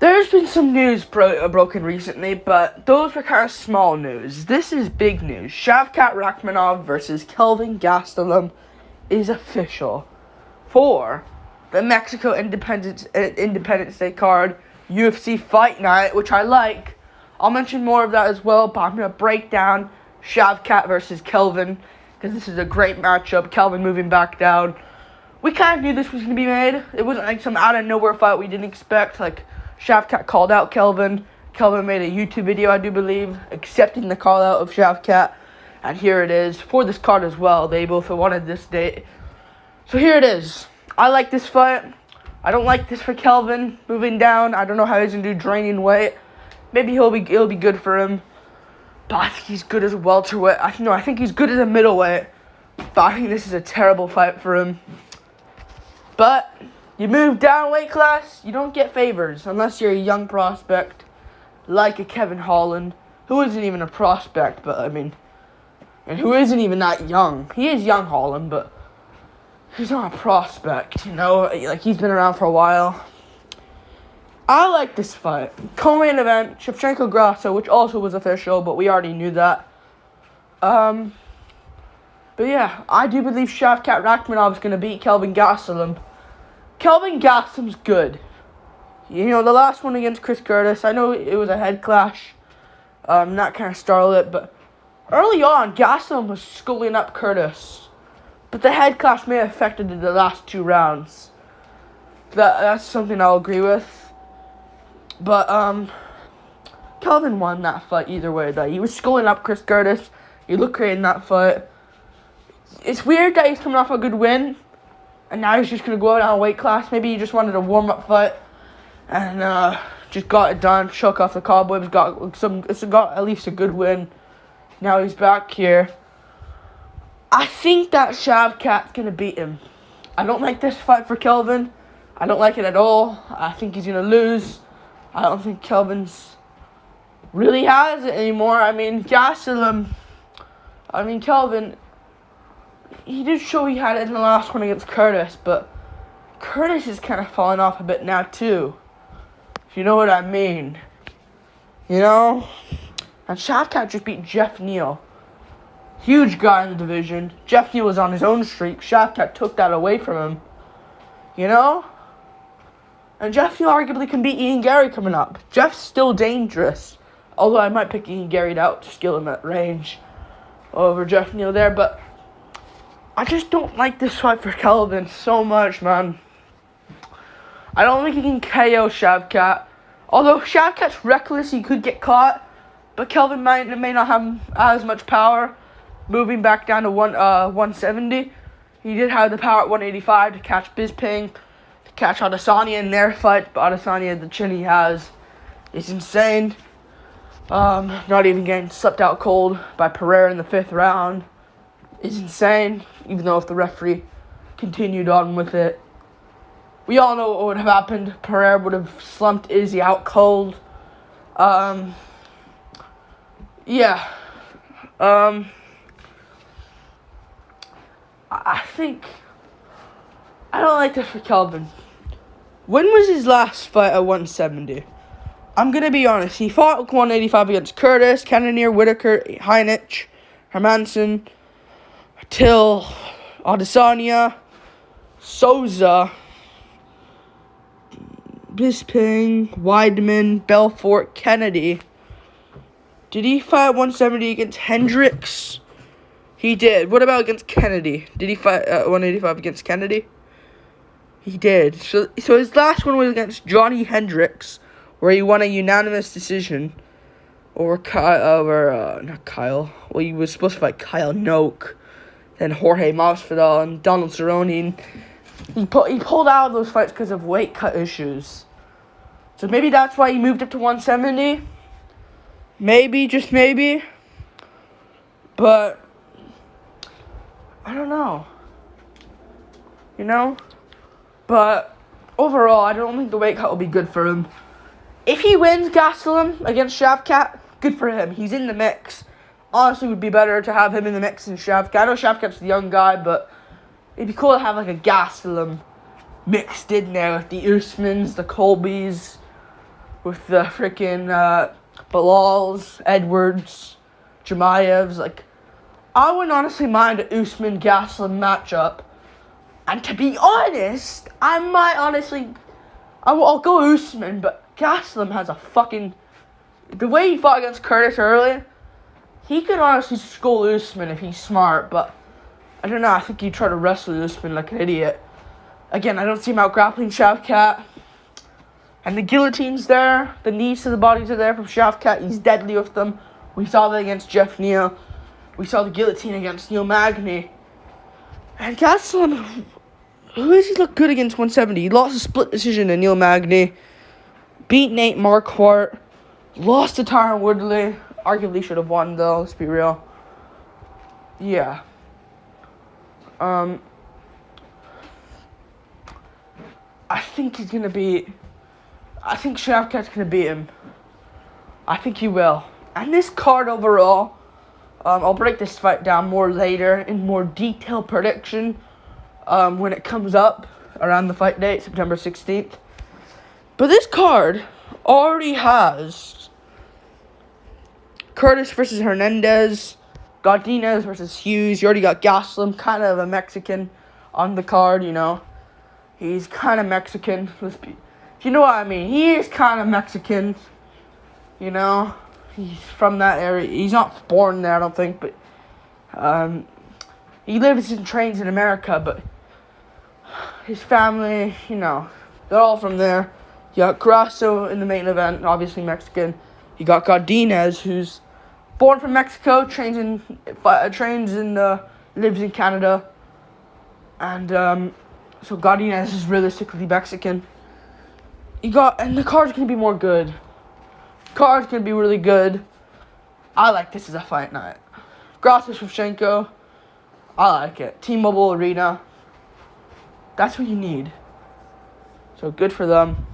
There's been some news broken recently, but those were kind of small news. This is big news. Shavkat Rakhmonov versus Kelvin Gastlelum is official for the Mexico Independence Day card UFC Fight Night, which I like. I'll mention more of that as well, but I'm going to break down Shavkat versus Kelvin because this is a great matchup. Kelvin moving back down. We kind of knew this was going to be made. It wasn't like some out of nowhere fight we didn't expect. Like, Shavkat called out Kelvin. Kelvin made a YouTube video, I do believe, accepting the call out of Shavkat. And here it is for this card as well. They both wanted this date. So here it is. I like this fight. I don't like this for Kelvin moving down. I don't know how he's going to do draining weight. Maybe it'll be good for him. But I think he's good as a welterweight. I think he's good as a middleweight. But I think this is a terrible fight for him. But you move down weight class, you don't get favors unless you're a young prospect like a Kevin Holland, who isn't even a prospect, but and who isn't even that young. He is young, Holland, but he's not a prospect, like he's been around for a while. I like this fight. Co-main event, Shevchenko-Grasso, which also was official, but we already knew that. But yeah, I do believe Shavkat Rakhmonov is going to beat Kelvin Gastelum. Kelvin Gastelum's good. The last one against Chris Curtis, I know it was a head clash. That kind of started it, but early on, Gastelum was schooling up Curtis. But the head clash may have affected the last 2 rounds. That's something I'll agree with. But, Kelvin won that fight either way, though. He was schooling up Chris Curtis. He looked great in that fight. It's weird that he's coming off a good win, and now he's just going to go down a weight class. Maybe he just wanted a warm-up fight, and just got it done, shook off the cobwebs, got at least a good win. Now he's back here. I think that Shavkat's going to beat him. I don't like this fight for Kelvin. I don't like it at all. I think he's going to lose. I don't think Kelvin's really has it anymore. Kelvin, he did show he had it in the last one against Curtis, but Curtis is kind of falling off a bit now too. If you know what I mean. And Shavkat just beat Jeff Neal. Huge guy in the division. Jeff Neal was on his own streak. Shavkat took that away from him. And Jeff Neal arguably can beat Ian Gary coming up. Jeff's still dangerous. Although I might pick Ian Gary out to skill him at range over Jeff Neal there, but I just don't like this fight for Kelvin so much, man. I don't think he can KO Shavkat. Although Shavkat's reckless, he could get caught. But Kelvin may not have as much power. Moving back down to 170. He did have the power at 185 to catch Bisping, to catch Adesanya in their fight. But Adesanya, the chin he has is insane. Not even getting slept out cold by Pereira in the 5th round is insane, even though if the referee continued on with it. We all know what would have happened. Pereira would have slumped Izzy out cold. I don't like this for Kelvin. When was his last fight at 170? I'm going to be honest. He fought 185 against Curtis, Cannonier, Whitaker, Heinich, Hermanson, Till, Adesanya, Souza, Bisping, Weidman, Belfort, Kennedy. Did he fight 170 against Hendricks? He did. What about against Kennedy? Did he fight 185 against Kennedy? He did. So his last one was against Johnny Hendricks, where he won a unanimous decision over not Kyle. Well, he was supposed to fight Kyle Noak, then Jorge Masvidal and Donald Cerrone. He pulled out of those fights because of weight cut issues. So maybe that's why he moved up to 170. Maybe, just maybe. But I don't know. But overall, I don't think the weight cut will be good for him. If he wins Gastelum against Shavkat, good for him. He's in the mix. Honestly, it would be better to have him in the mix than Shavkat. I know Shavkat's the young guy, but it'd be cool to have like a Gastelum mixed in there with the Usmans, the Colbys, with the freaking Bilals, Edwards, Jemaiyevs. Like, I wouldn't honestly mind a Usman-Gastelum matchup. And to be honest, I'll go Usman, but Gastelum has a fucking... The way he fought against Curtis early, he could honestly school Usman if he's smart, but I don't know, I think he'd try to wrestle Usman like an idiot. Again, I don't see him out-grappling Shavkat. And the guillotine's there, the knees to the bodies are there from Shavkat, he's deadly with them. We saw that against Jeff Neal. We saw the guillotine against Neil Magny. And Gastelum, who does he look good against 170? He lost a split decision to Neil Magny. Beat Nate Marquardt. Lost to Tyron Woodley. Arguably should have won, though, let's be real. Yeah. I think Shavkat's going to beat him. I think he will. And this card overall, I'll break this fight down more later in more detailed prediction when it comes up around the fight date, September 16th. But this card already has Curtis versus Hernandez, Godinez versus Hughes. You already got Gastelum, kind of a Mexican, on the card, you know. He's kind of Mexican. If you know what I mean. He is kind of Mexican, you know. He's from that area. He's not born there, I don't think, but he lives and trains in America, but his family, you know, they're all from there. You got Grasso in the main event, obviously Mexican. You got Godinez, who's born from Mexico, lives in Canada, and so Godinez is realistically Mexican. And the card's gonna be more good. Card's gonna be really good. I like this as a fight night. Grasso Shevchenko, I like it. T-Mobile Arena, that's what you need. So good for them.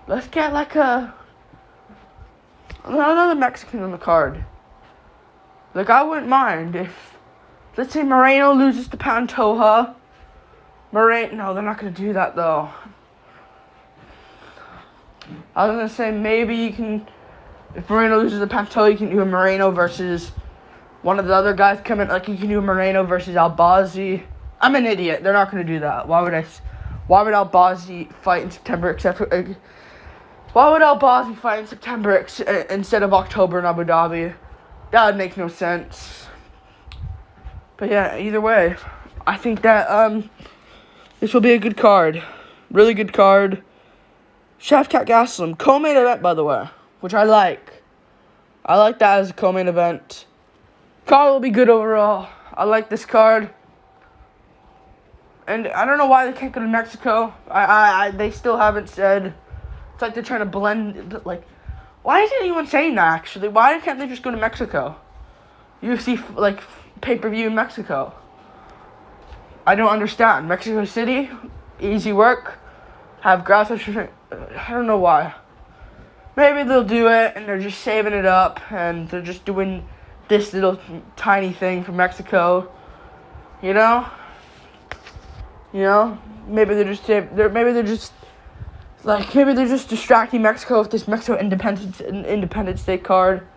Let's get like another Mexican on the card. Like, I wouldn't mind if, let's say Moreno loses to Pantoja. No, they're not gonna do that though. I was gonna say maybe you can, if Moreno loses to Pantoja, you can do a Moreno versus one of the other guys coming. Like, you can do a Moreno versus Albazi. I'm an idiot. They're not gonna do that. Why would Albazi fight in September instead of October in Abu Dhabi? That would make no sense. But yeah, either way, I think that this will be a good card. Really good card. Shavkat Gastelum, co-main event, by the way, which I like. I like that as a co-main event. Card will be good overall. I like this card. And I don't know why they can't go to Mexico. They still haven't said. It's like they're trying to blend. Like, why isn't anyone saying that, actually? Why can't they just go to Mexico? UFC, like, pay-per-view in Mexico. I don't understand. Mexico City, easy work. Have Grasso. I don't know why. Maybe they'll do it and they're just saving it up and they're just doing this little tiny thing for Mexico. You know? Maybe they're just distracting Mexico with this Mexico Independence Day card,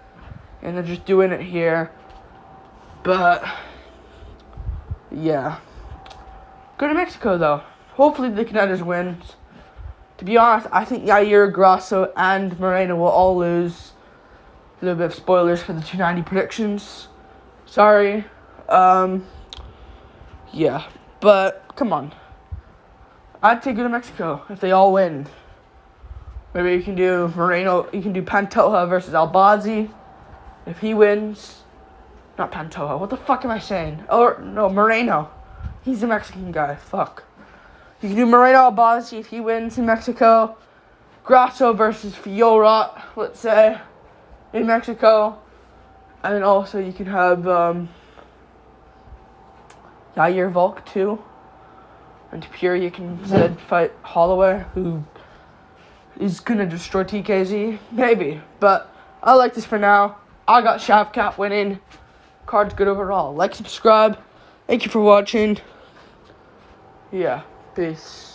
and they're just doing it here. But yeah, go to Mexico though. Hopefully the contenders wins. To be honest, I think Yair, Grasso, and Moreno will all lose. A little bit of spoilers for the 290 predictions. Sorry. Yeah. But, come on. I'd say go to Mexico if they all win. Maybe you can do Pantoja versus Albazi if he wins. Not Pantoja. What the fuck am I saying? Moreno. He's a Mexican guy. Fuck. You can do Moreno Albazi if he wins in Mexico. Grasso versus Fiora, let's say, in Mexico. And then also you can have Yair Volk too. And Pure you can instead fight Holloway, who is gonna destroy TKZ. Maybe. But I like this for now. I got Shavkat winning. Card's good overall. Like, subscribe. Thank you for watching. Yeah. Peace.